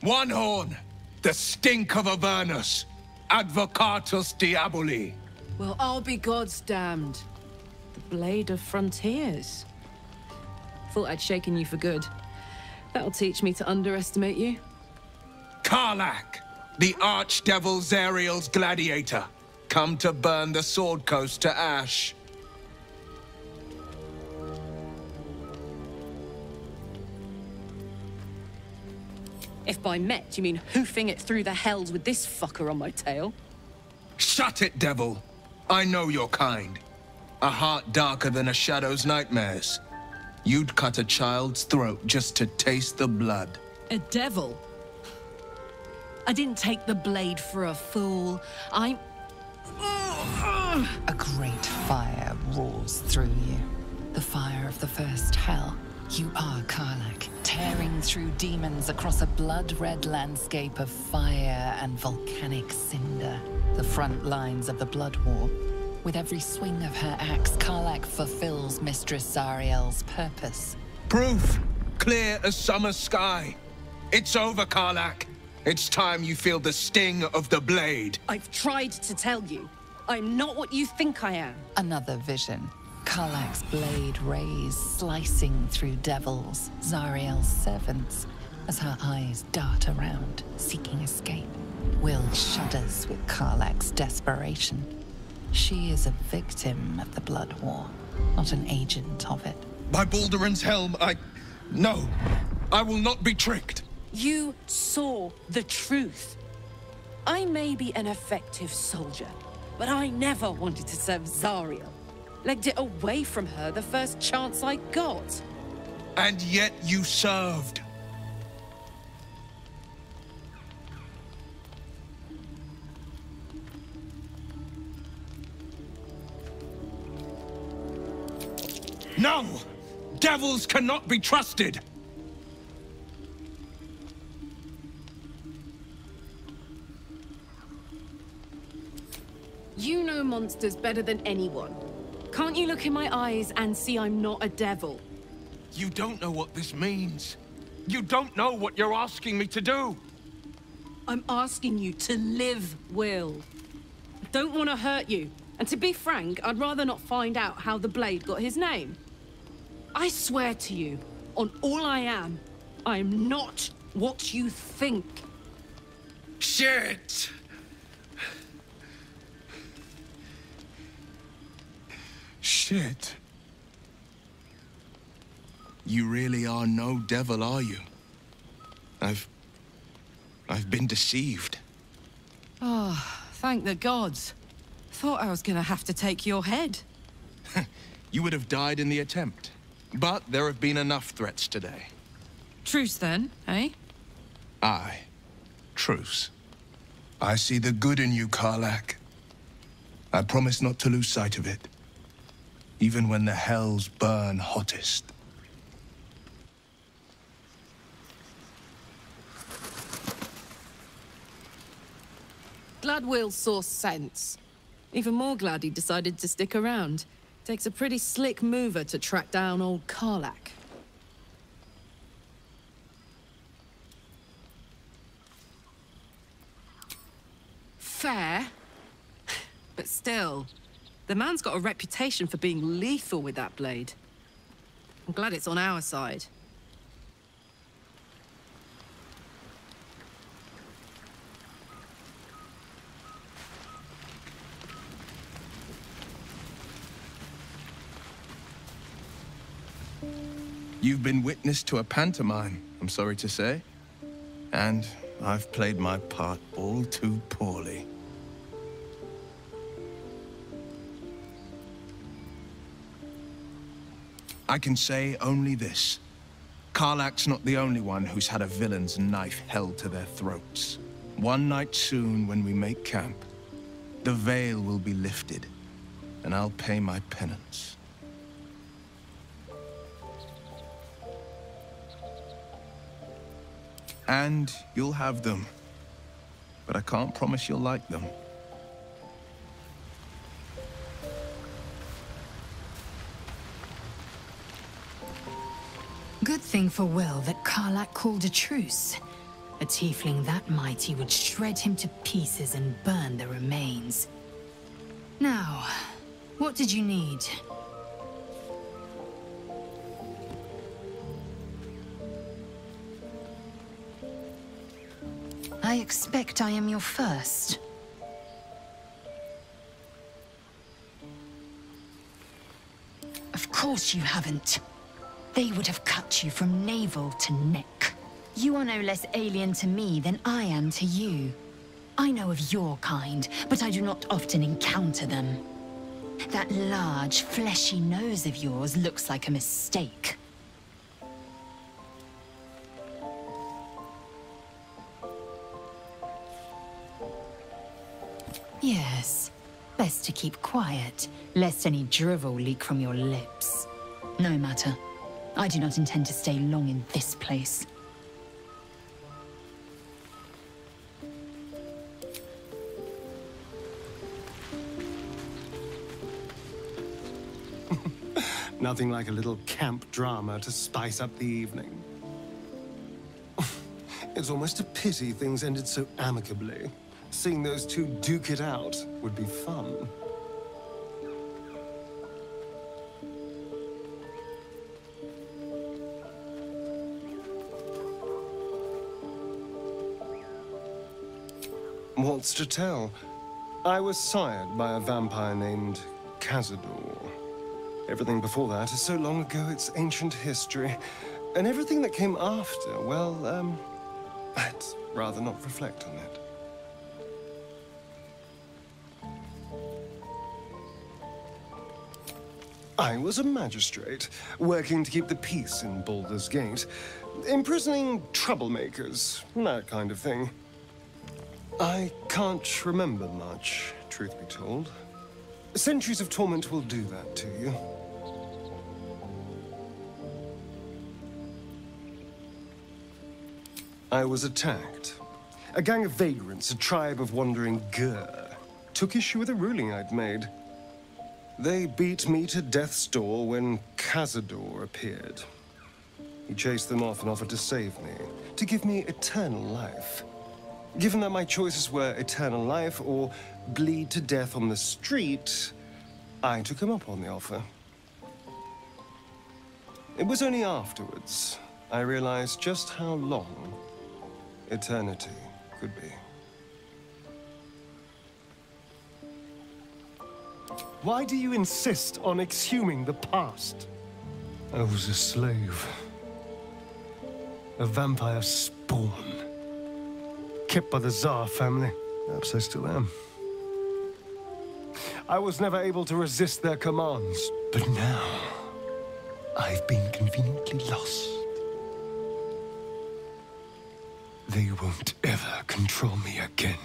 One horn, the stink of Avernus, advocatus diaboli. Well, I'll be God's damned. The blade of frontiers. Thought I'd shaken you for good. That'll teach me to underestimate you. Karlach, the archdevil Zariel's gladiator, come to burn the Sword Coast to ash. If by met you mean hoofing it through the hells with this fucker on my tail. Shut it, devil. I know your kind. A heart darker than a shadow's nightmares. You'd cut a child's throat just to taste the blood. A devil? I didn't take the blade for a fool. I'm... A great fire roars through you. The fire of the first hell. You are Karlach, tearing through demons across a blood-red landscape of fire and volcanic cinder. The front lines of the Blood War. With every swing of her axe, Karlach fulfills Mistress Zariel's purpose. Proof! Clear as summer sky. It's over, Karlach. It's time you feel the sting of the blade. I've tried to tell you. I'm not what you think I am. Another vision. Karlach's blade rays slicing through devils, Zariel's servants, as her eyes dart around, seeking escape. Will shudders with Karlach's desperation. She is a victim of the Blood War, not an agent of it. By Baldur's helm, No, I will not be tricked. You saw the truth. I may be an effective soldier, but I never wanted to serve Zariel. Legged it away from her the first chance I got. And yet you served. No! Devils cannot be trusted! You know monsters better than anyone. Can't you look in my eyes and see I'm not a devil? You don't know what this means. You don't know what you're asking me to do. I'm asking you to live, Will. I don't want to hurt you. And to be frank, I'd rather not find out how the blade got his name. I swear to you, on all I am not what you think. Shit! Shit. You really are no devil, are you? I've been deceived. Oh, thank the gods. Thought I was gonna have to take your head. You would have died in the attempt. But there have been enough threats today. Truce then, eh? Aye. Truce. I see the good in you, Karlach. I promise not to lose sight of it. Even when the hells burn hottest. Glad Will saw sense. Even more glad he decided to stick around. Takes a pretty slick mover to track down old Karlach. Fair. But still, the man's got a reputation for being lethal with that blade. I'm glad it's on our side. You've been witness to a pantomime, I'm sorry to say. And I've played my part all too poorly. I can say only this. Karlach's not the only one who's had a villain's knife held to their throats. One night soon, when we make camp, the veil will be lifted, and I'll pay my penance. And you'll have them. But I can't promise you'll like them. Good thing for Will that Karlach called a truce. A tiefling that mighty would shred him to pieces and burn the remains. Now, what did you need? I expect I am your first. Of course you haven't. They would have cut you from navel to neck. You are no less alien to me than I am to you. I know of your kind, but I do not often encounter them. That large, fleshy nose of yours looks like a mistake. Yes, best to keep quiet, lest any drivel leak from your lips. No matter. I do not intend to stay long in this place. Nothing like a little camp drama to spice up the evening. It's almost a pity things ended so amicably. Seeing those two duke it out would be fun. What's to tell? I was sired by a vampire named Cazador. Everything before that is so long ago it's ancient history. And everything that came after, well, I'd rather not reflect on it. I was a magistrate, working to keep the peace in Baldur's Gate, imprisoning troublemakers, that kind of thing. I can't remember much, truth be told. Centuries of torment will do that to you. I was attacked. A gang of vagrants, a tribe of wandering Gur, took issue with a ruling I'd made. They beat me to death's door when Cazador appeared. He chased them off and offered to save me, to give me eternal life. Given that my choices were eternal life or bleed to death on the street, I took him up on the offer. It was only afterwards I realized just how long eternity could be. Why do you insist on exhuming the past? I was a slave. A vampire spawn. Kept by the Tsar family. Perhaps I still am. I was never able to resist their commands. But now, I've been conveniently lost. They won't ever control me again.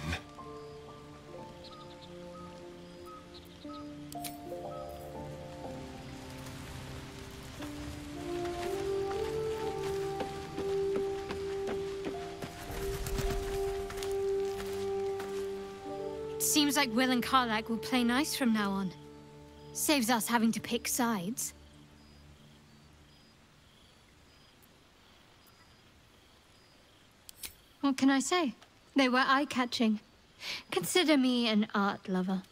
Seems like Will and Karlach will play nice from now on. Saves us having to pick sides. What can I say? They were eye-catching. Consider me an art lover.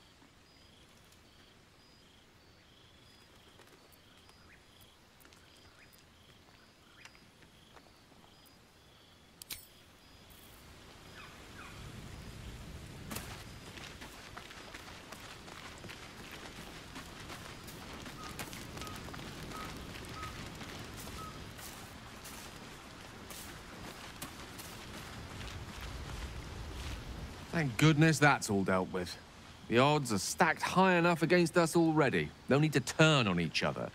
Thank goodness that's all dealt with. The odds are stacked high enough against us already. They'll need to turn on each other.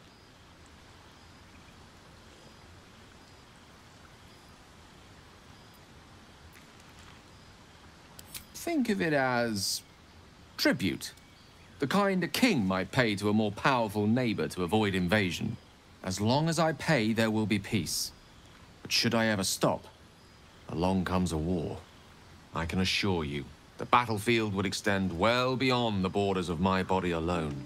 Think of it as tribute. The kind a king might pay to a more powerful neighbor to avoid invasion. As long as I pay, there will be peace. But should I ever stop, along comes a war. I can assure you, the battlefield would extend well beyond the borders of my body alone.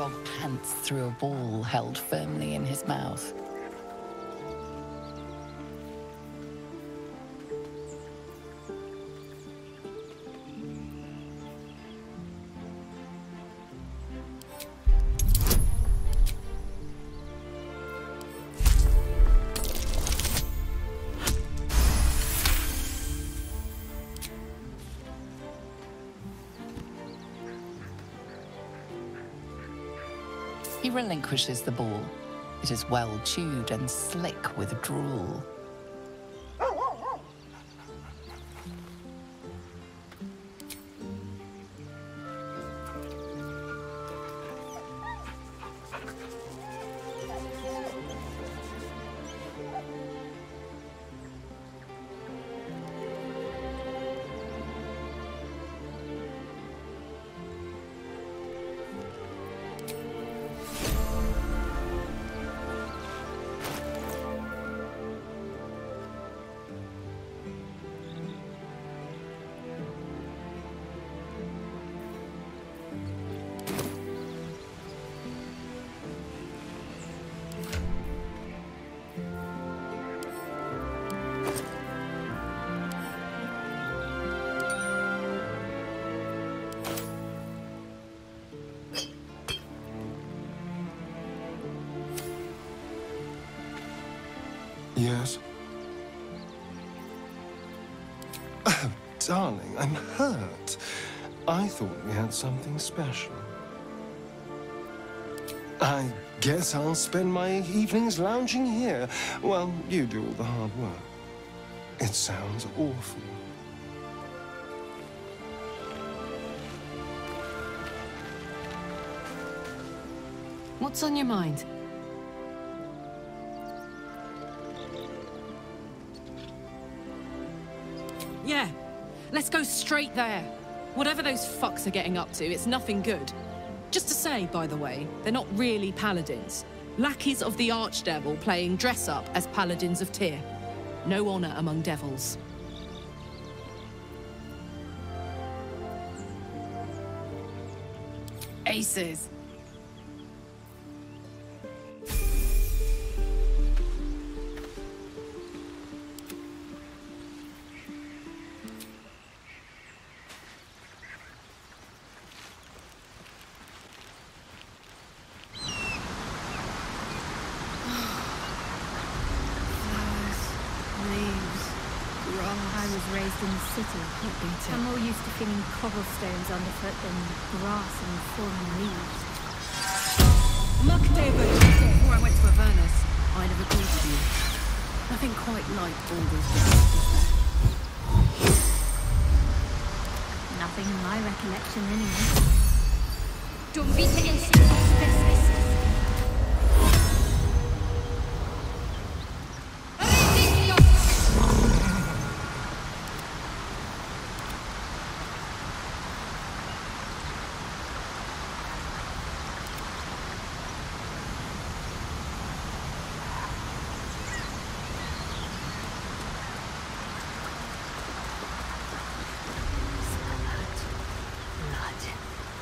dog pants through a ball held firmly in his mouth. He relinquishes the ball. It is well chewed and slick with drool. Yes? Oh, darling, I'm hurt. I thought we had something special. I guess I'll spend my evenings lounging here while you do all the hard work. It sounds awful. What's on your mind? Yeah, let's go straight there. Whatever those fucks are getting up to, it's nothing good. Just to say, by the way, they're not really paladins. Lackeys of the Archdevil playing dress-up as paladins of Tyr. No honor among devils. Aces. In the city. I'm more used to feeling cobblestones underfoot than grass and fallen leaves. Muck David, before I went to Avernus, I'd have agreed with you. Nothing quite like Baldur's business. Nothing in my recollection, anyway. Don't be the instant.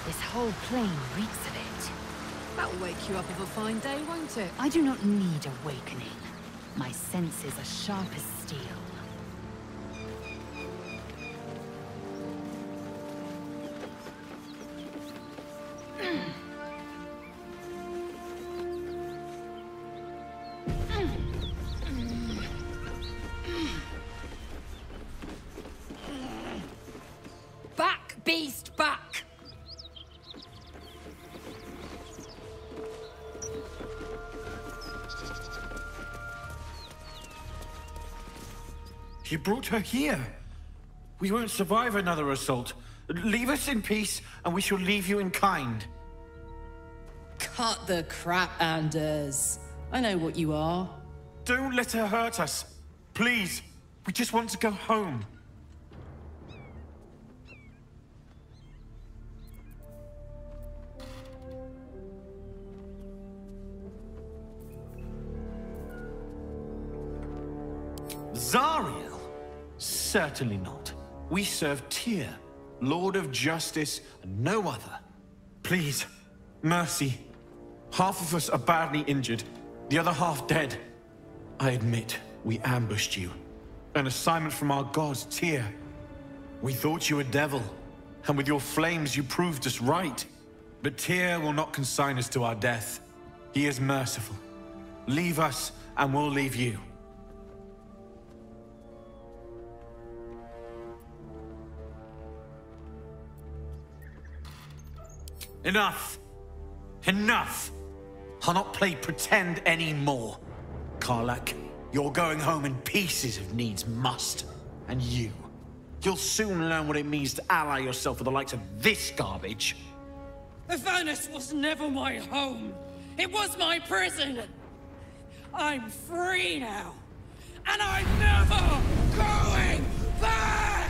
This whole plain reeks of it. That'll wake you up of a fine day, won't it? I do not need awakening. My senses are sharp as steel. Back, beast, back! You brought her here. We won't survive another assault. Leave us in peace, and we shall leave you in kind. Cut the crap, Anders. I know what you are. Don't let her hurt us. Please. We just want to go home. Zariel? Certainly not. We serve Tyr, Lord of Justice, and no other. Please, mercy. Half of us are badly injured, the other half dead. I admit, we ambushed you. An assignment from our god, Tyr. We thought you a devil, and with your flames you proved us right. But Tyr will not consign us to our death. He is merciful. Leave us, and we'll leave you. Enough! Enough! I'll not play pretend anymore. Karlach, you're going home in pieces if needs must. And you'll soon learn what it means to ally yourself with the likes of this garbage. Avernus was never my home. It was my prison. I'm free now. And I'm never going back!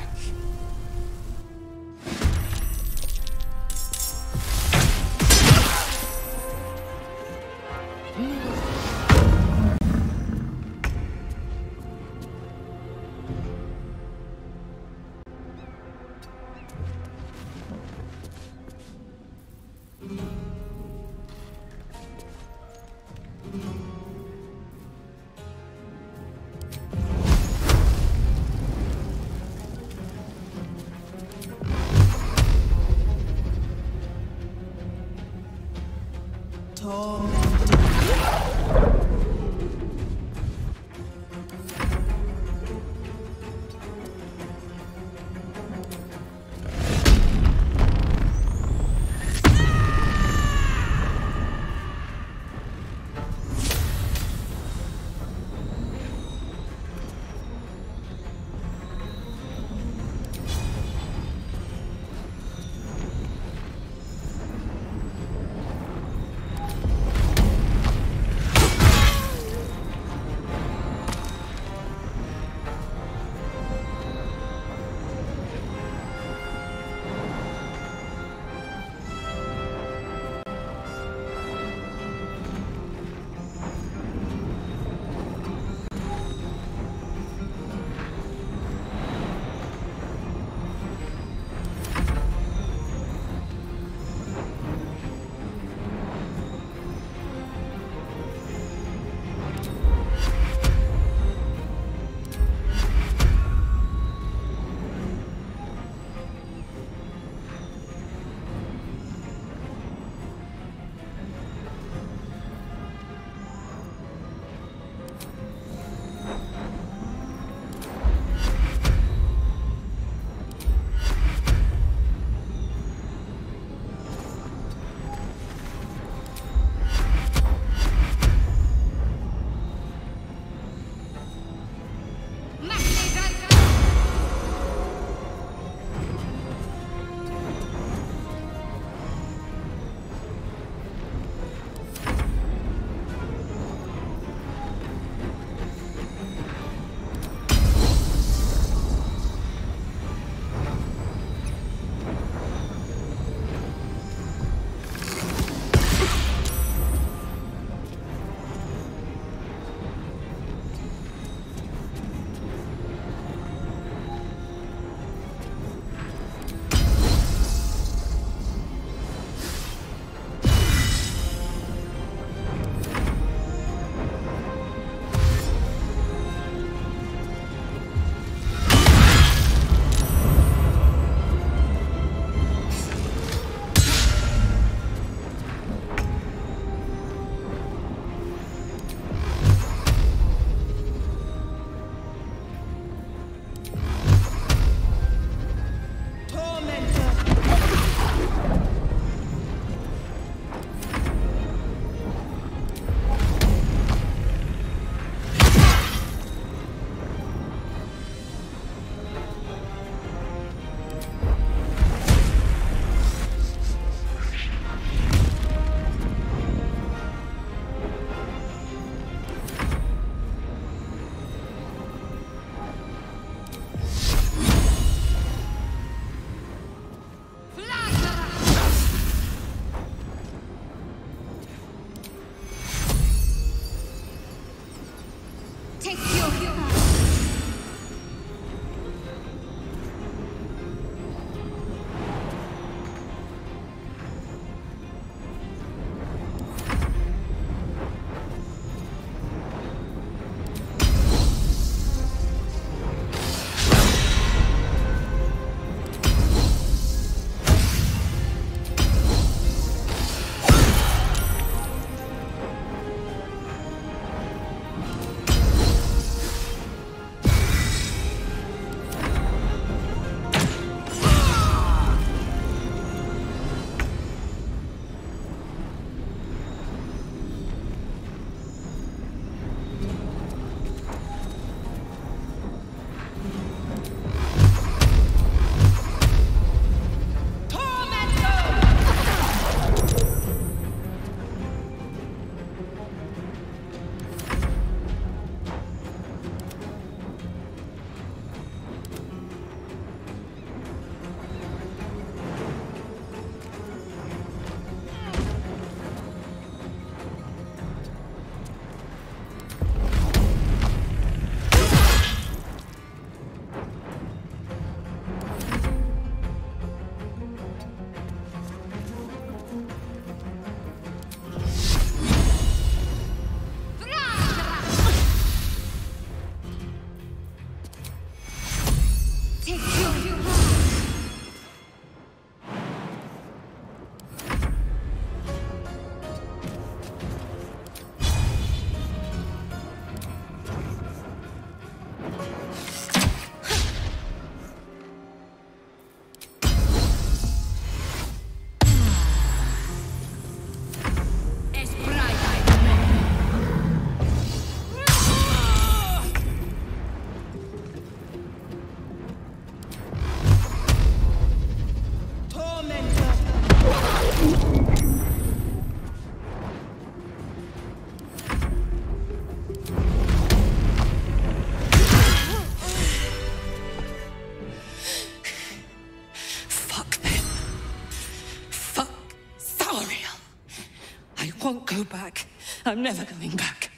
won't go back. I'm never going back.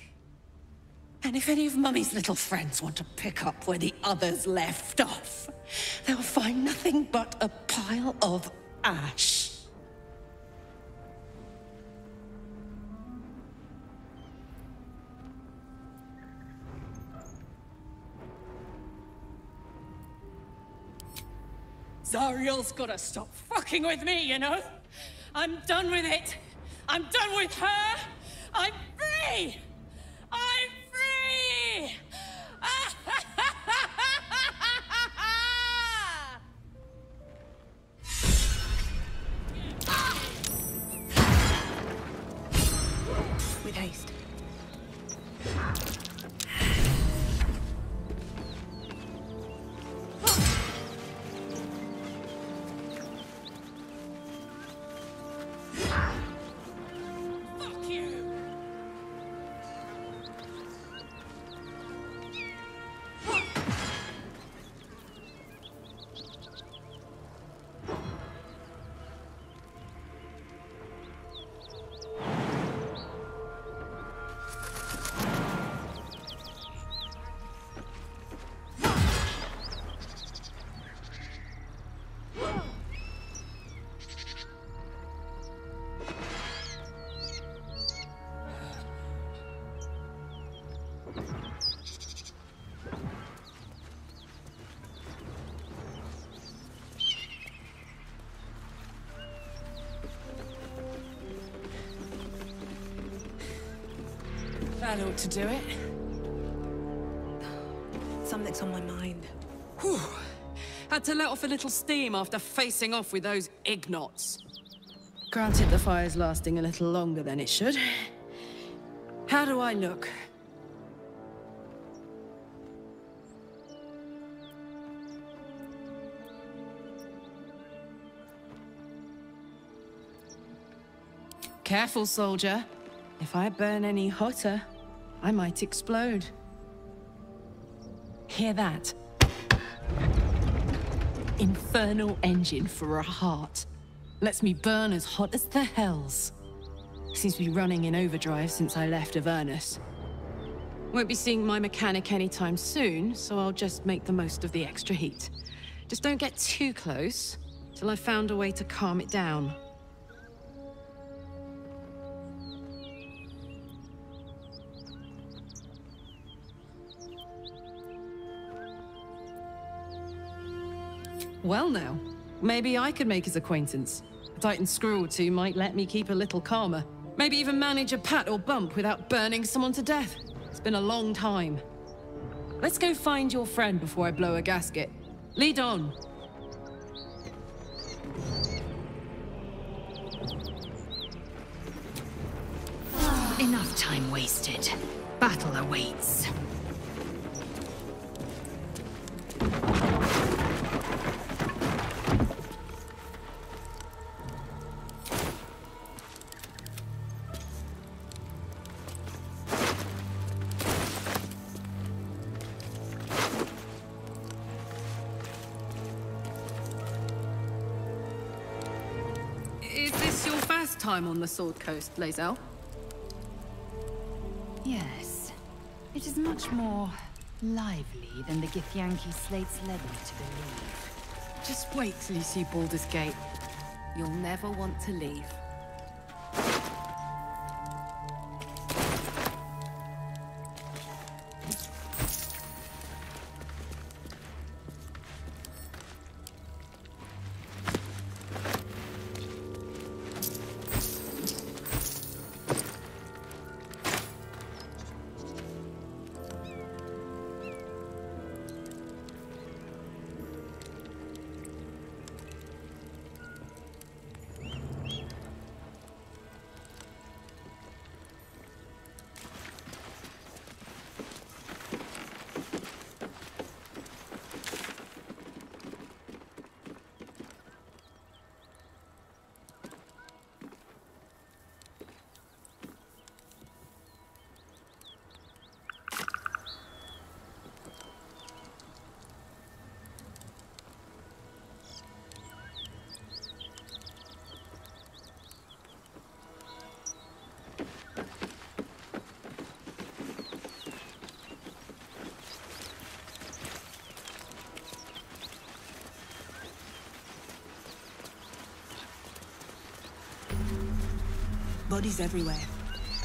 And if any of Mummy's little friends want to pick up where the others left off, they'll find nothing but a pile of ash. Zariel's gotta stop fucking with me, you know? I'm done with it. I'm done with her. I'm free! I'm free! With haste. That ought to do it. Something's on my mind. Whew. Had to let off a little steam after facing off with those ignots. Granted, the fire's lasting a little longer than it should. How do I look? Careful, soldier. If I burn any hotter, I might explode. Hear that? Infernal engine for a heart. Lets me burn as hot as the hells. Seems to be running in overdrive since I left Avernus. Won't be seeing my mechanic anytime soon, so I'll just make the most of the extra heat. Just don't get too close, till I've found a way to calm it down. Well now, maybe I could make his acquaintance. A Titan screw or two might let me keep a little calmer. Maybe even manage a pat or bump without burning someone to death. It's been a long time. Let's go find your friend before I blow a gasket. Lead on. Enough time wasted. Battle awaits. Time on the Sword Coast, Lae'zel? Yes. It is much more lively than the Githyanki slates led me to believe. Just wait till you see Baldur's Gate. You'll never want to leave. Bodies everywhere.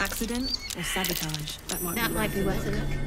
Accident or sabotage? That might be worth a look.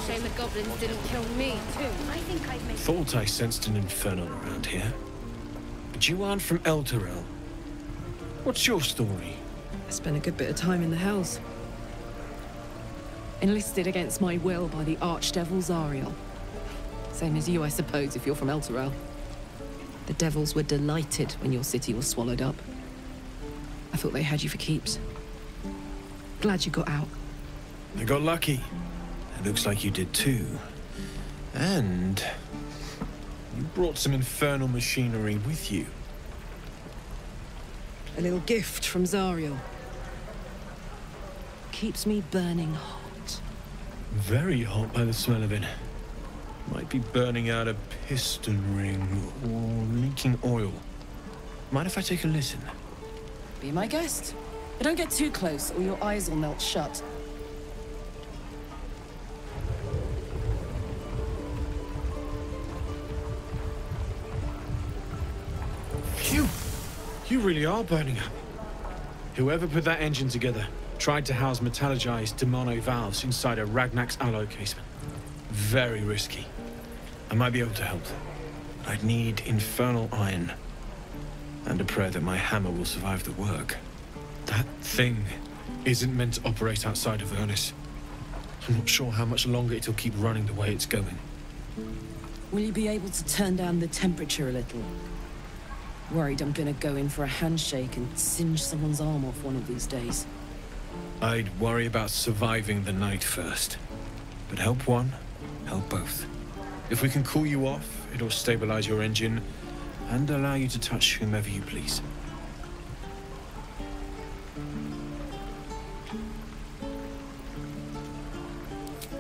Shame the goblins didn't kill me, too. I think I'd make... Thought I sensed an infernal around here. But you aren't from Elturel. What's your story? I spent a good bit of time in the Hells. Enlisted against my will by the Archdevil Zariel. Same as you, I suppose, if you're from Elturel. The devils were delighted when your city was swallowed up. I thought they had you for keeps. Glad you got out. I got lucky. It looks like you did too. And you brought some infernal machinery with you. A little gift from Zariel. Keeps me burning hot. Very hot by the smell of it. Might be burning out a piston ring or leaking oil. Mind if I take a listen? Be my guest. But don't get too close or your eyes will melt shut. Phew! You really are burning up. Whoever put that engine together tried to house metallogized Demono valves inside a Ragnak's alloy casement. Very risky. I might be able to help. I'd need infernal iron. And a prayer that my hammer will survive the work. That thing isn't meant to operate outside of Vernus. I'm not sure how much longer it'll keep running the way it's going. Will you be able to turn down the temperature a little? Worried I'm gonna go in for a handshake and singe someone's arm off one of these days. I'd worry about surviving the night first. But help one, help both. If we can cool you off, it'll stabilize your engine and allow you to touch whomever you please.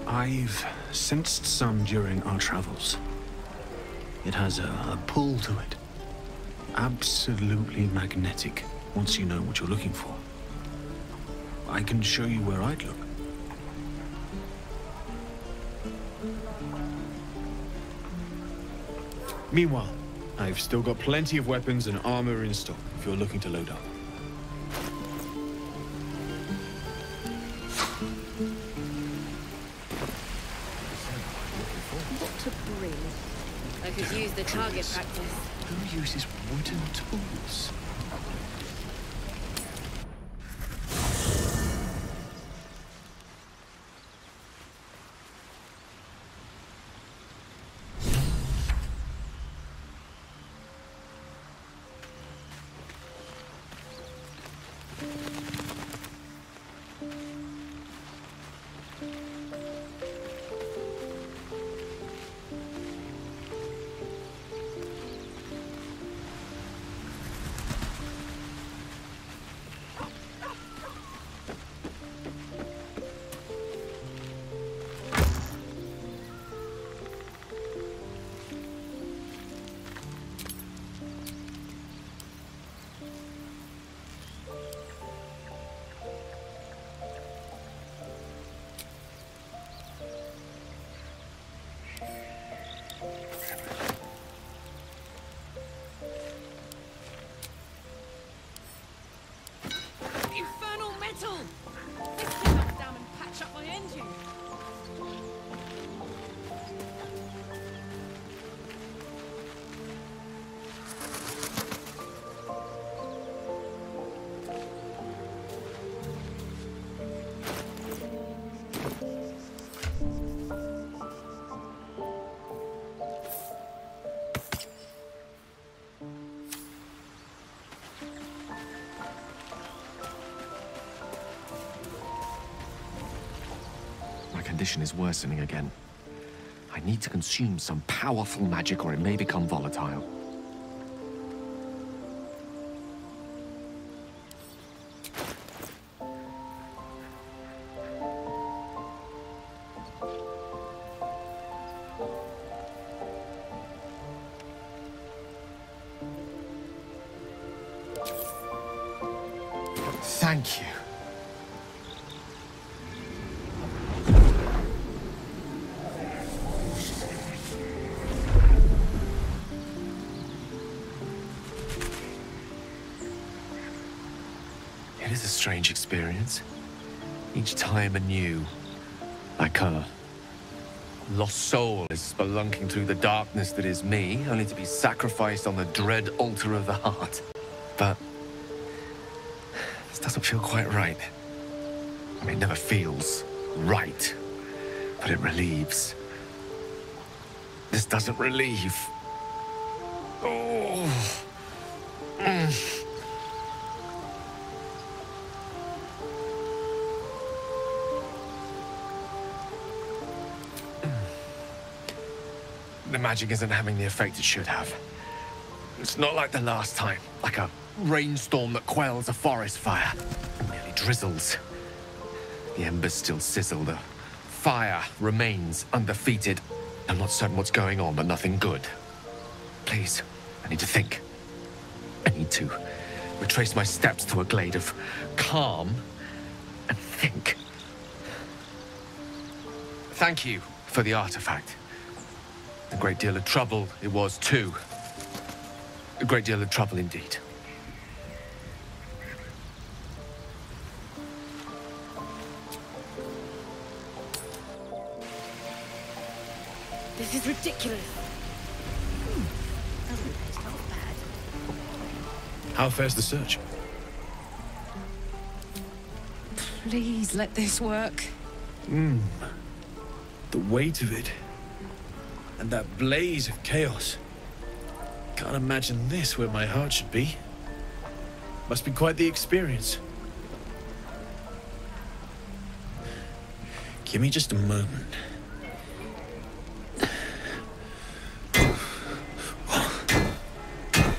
I've sensed some during our travels. It has a pull to it. Absolutely magnetic, once you know what you're looking for. I can show you where I'd look. Meanwhile, I've still got plenty of weapons and armor in stock if you're looking to load up. What to bring? I could use the target practice. Who uses wooden tools? condition is worsening again. I need to consume some powerful magic or it may become volatile. Thank you. It is a strange experience. Each time anew. Like a lost soul is spelunking through the darkness that is me, only to be sacrificed on the dread altar of the heart. But this doesn't feel quite right. I mean, it never feels right, but it relieves. This doesn't relieve. Oh. The magic isn't having the effect it should have. It's not like the last time, like a rainstorm that quells a forest fire. It merely drizzles. The embers still sizzle, the fire remains undefeated. I'm not certain what's going on, but nothing good. Please, I need to think. I need to retrace my steps to a glade of calm and think. Thank you for the artifact. A great deal of trouble it was, too. A great deal of trouble indeed. This is ridiculous. Doesn't taste half bad. How fares the search? Please let this work. The weight of it. And that blaze of chaos. Can't imagine this where my heart should be. Must be quite the experience. Give me just a moment.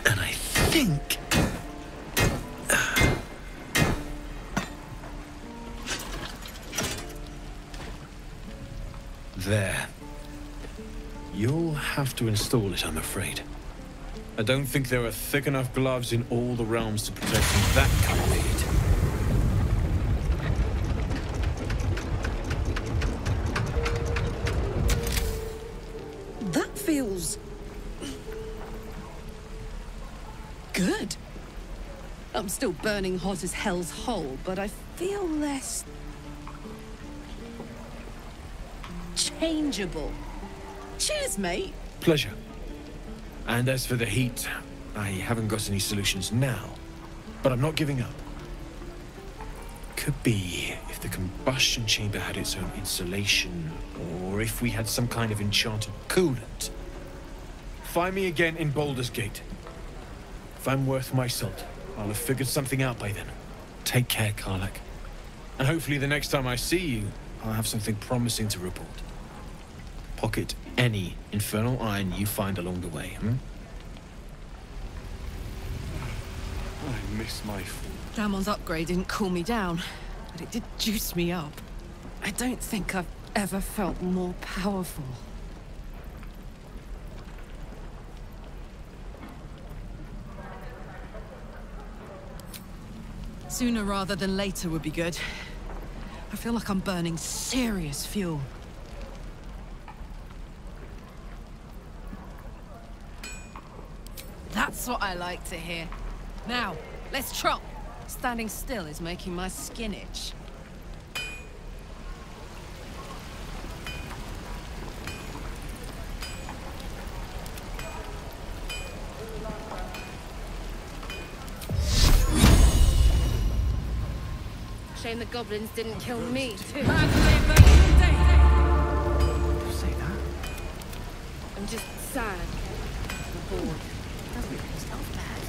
And I think... There. You'll have to install it, I'm afraid. I don't think there are thick enough gloves in all the realms to protect from that kind of heat. That feels... good. I'm still burning hot as hell's hole, but I feel less... changeable. Cheers, mate. Pleasure. And as for the heat, I haven't got any solutions now, but I'm not giving up. Could be if the combustion chamber had its own insulation, or if we had some kind of enchanted coolant. Find me again in Baldur's Gate. If I'm worth my salt, I'll have figured something out by then. Take care, Karlach. And hopefully the next time I see you, I'll have something promising to report. Pocket any infernal iron you find along the way, I miss my... Damon's upgrade didn't cool me down, but it did juice me up. I don't think I've ever felt more powerful. Sooner rather than later would be good. I feel like I'm burning serious fuel. That's what I like to hear. Now, let's trot. Standing still is making my skin itch. Shame the goblins didn't kill me, too. You say that? I'm just sad. I'm bored. Doesn't taste half bad.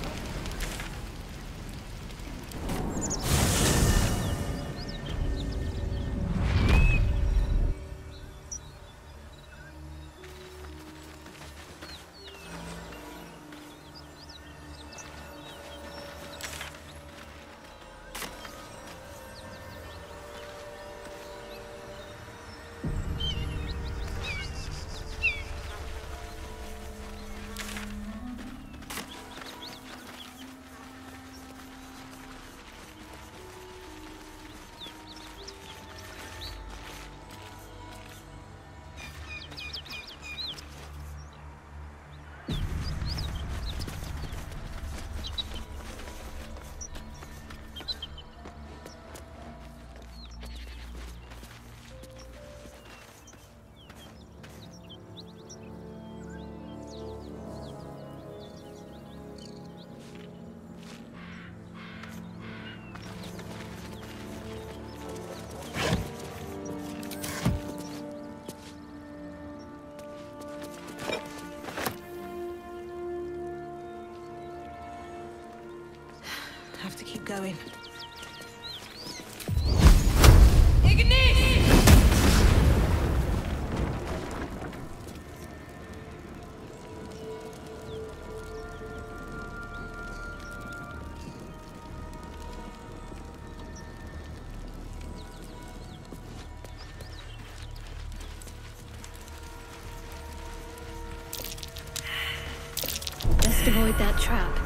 with that trap.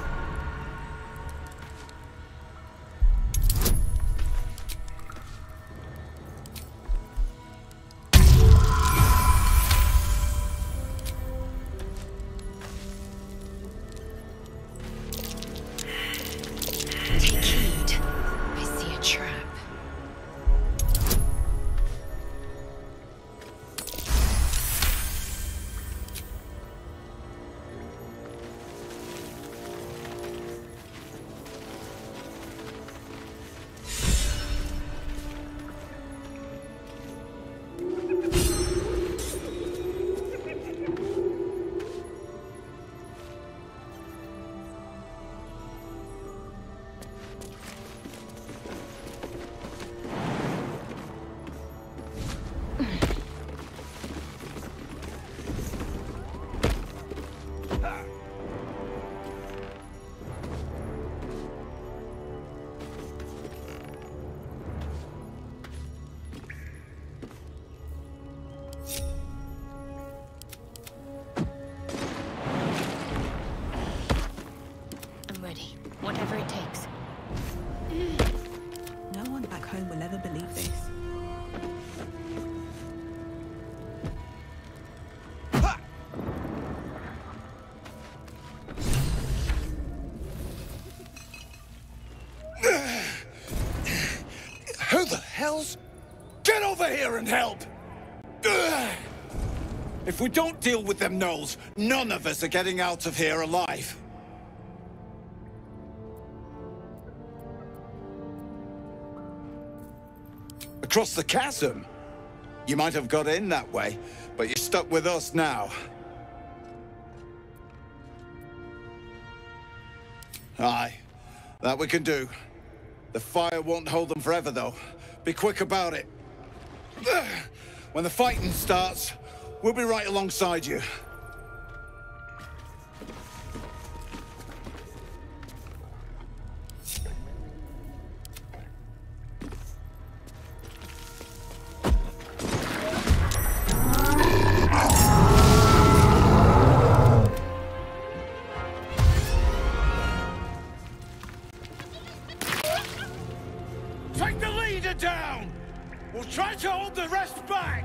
Take heed. I see a trap. I'm ready. Whatever it takes. No one back home will ever believe this. Who the hell's... Get over here and help! If we don't deal with them gnolls, none of us are getting out of here alive. Across the chasm? You might have got in that way, but you're stuck with us now. Aye, that we can do. The fire won't hold them forever, though. Be quick about it. When the fighting starts, we'll be right alongside you. Take the leader down! We'll try to hold the rest back!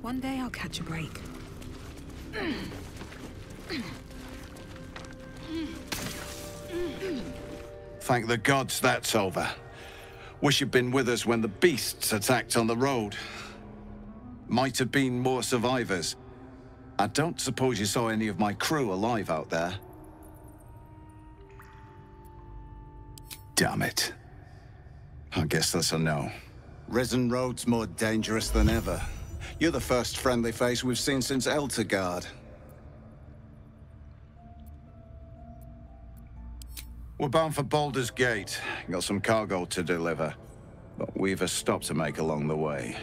One day I'll catch a break. Thank the gods that's over. Wish you'd been with us when the beasts attacked on the road. Might have been more survivors. I don't suppose you saw any of my crew alive out there. Damn it. I guess that's a no. Risen Road's more dangerous than ever. You're the first friendly face we've seen since Eltergard. We're bound for Baldur's Gate. Got some cargo to deliver. But we've a stop to make along the way.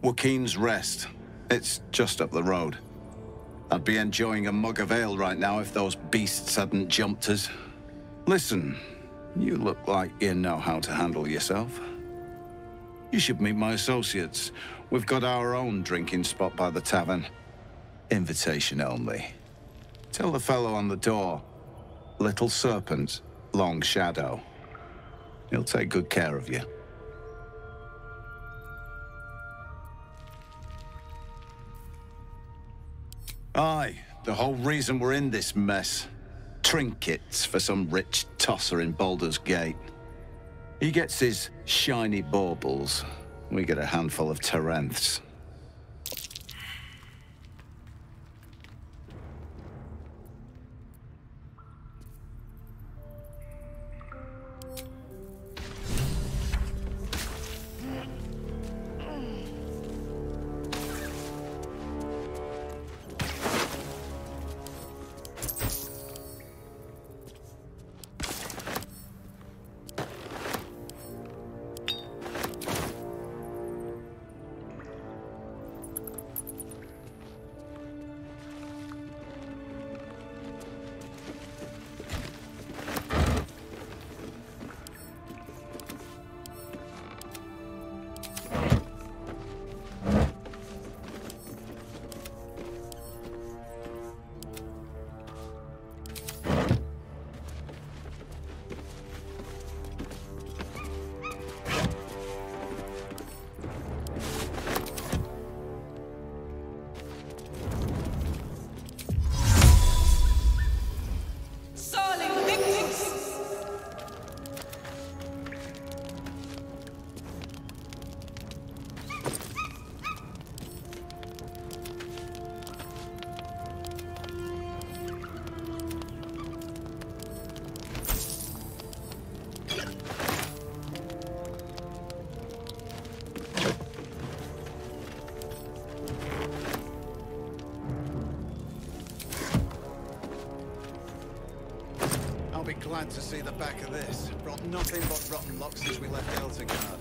Joaquin's Rest. It's just up the road. I'd be enjoying a mug of ale right now if those beasts hadn't jumped us. Listen, you look like you know how to handle yourself. You should meet my associates. We've got our own drinking spot by the tavern. Invitation only. Tell the fellow on the door, Little Serpent, Long Shadow. He'll take good care of you. Aye, the whole reason we're in this mess. Trinkets for some rich tosser in Baldur's Gate. He gets his shiny baubles. We get a handful of Terenths. Glad to see the back of this. Brought nothing but rotten luck since we left Eltergard.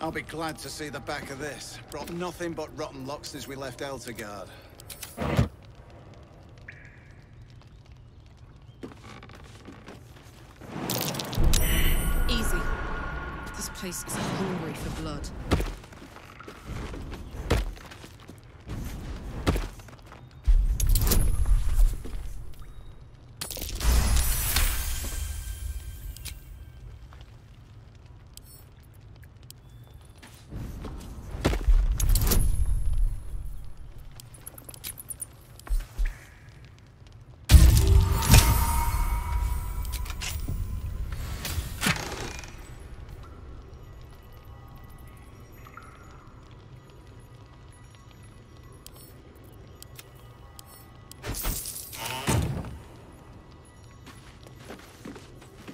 I'll be glad to see the back of this. Brought nothing but rotten luck since we left Eltergard. Easy. This place is hungry for blood.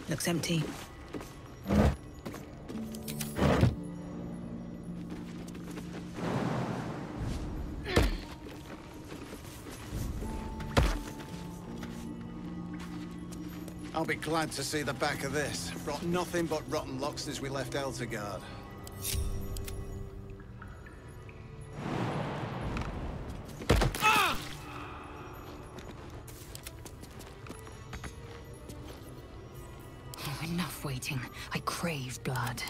Looks empty. I'll be glad to see the back of this. Brought nothing but rotten luck since we left Eltergard. Oh, enough waiting. I crave blood.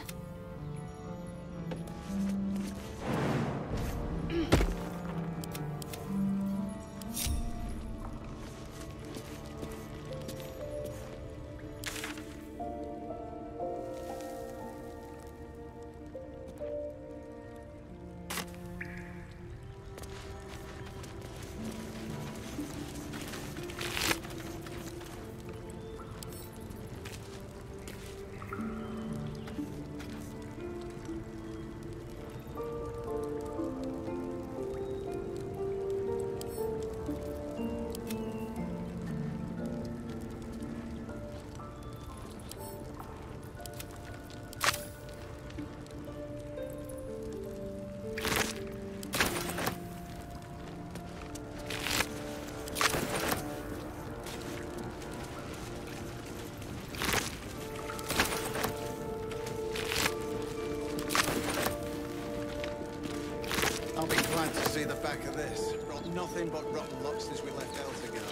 I'll be glad to see the back of this. Brought nothing but rotten luck since we left Eltergard.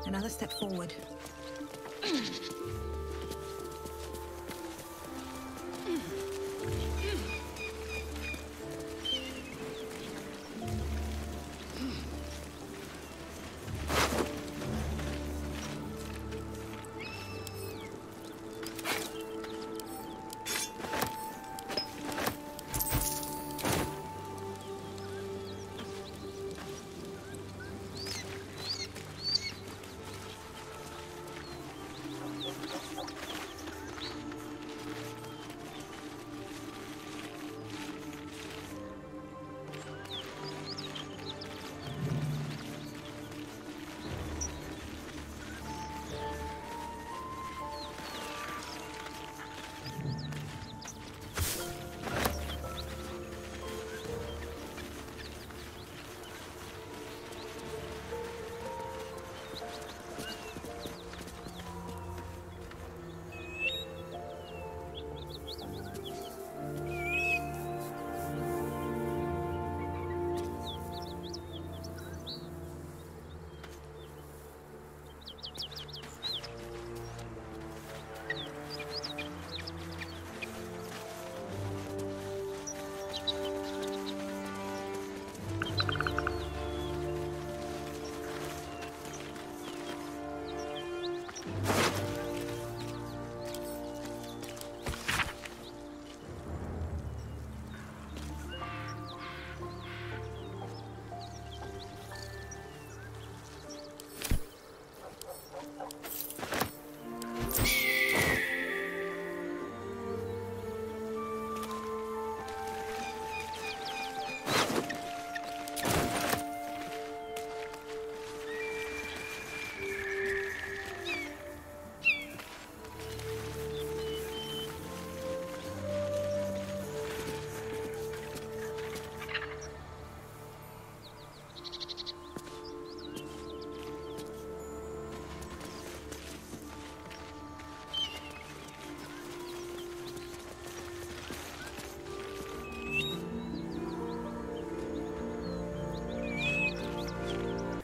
Another step forward.